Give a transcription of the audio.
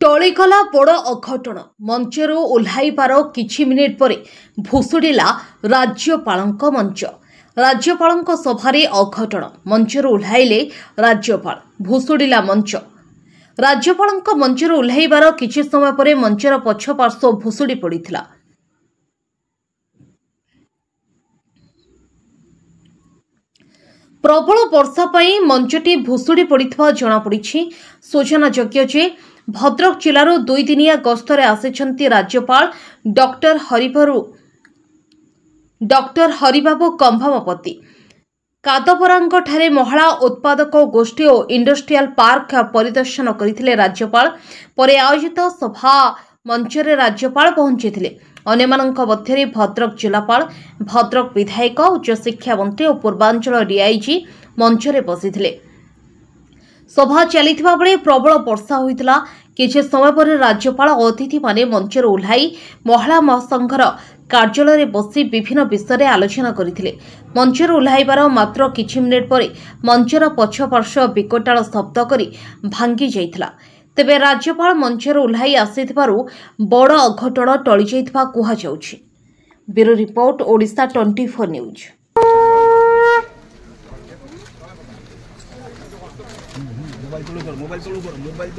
टळीगला बड़ अघटन मंचरू ओह्लाइबार किछि मिनिट पर भुशुड़िला राज्यपालଙ୍କ मंच। राज्यपालଙ୍କ सभारे अघटन मंचरू ओह्लाइले राज्यपाल भुशुड़िला मंच। राज्यपालଙ୍କ मंचरू ओह्लाइबार किछि समय पर मंचर पछ पार्श्व भुशुड़ी पड़िथिला। प्रबल वर्षा पाई मंचटी भुशुड़ी पड़िथिबा जणा पड़िछि। सूचनायोग्य जे भद्रक जिलार 2 दिनिया गस्तरे आसिछन्ति राज्यपाल डॉक्टर हरिबाबू कंभामपति। कादबरांगठारे महिला उत्पादक गोष्ठी और इंडस्ट्रियल पार्क परिदर्शन करथिले राज्यपाल। परे आयोजित सभा मंचरे राज्यपाल पहुंचीथिले। अन्यमानंक मध्यरे भद्रक जिलापाल, भद्रक विधायक, उच्च शिक्षा मंत्री और पूर्वांचल डीआईजी मंचरे बसिथिले। सभा चलिथिबा बेले प्रबल वर्षा होइतिला। किछि समय पर राज्यपाल अतिथि माने मंचर ओह्लाई महिला महासंघर कार्यालय बसी विभिन्न विषय आलोचना करथिले। मंचर ओह्लाइबार मात्र किछि मिनिट पर मंचर पछ पार्श्व विकटाल शब्द करी भांगी जाइथिला। तेबे राज्यपाल मंचर ओह्लाई आसिथिबारु बड़ अघटन टळि जाइथिबा कुहा जाउछि। Bureau report, Odisha 24 news. Mobile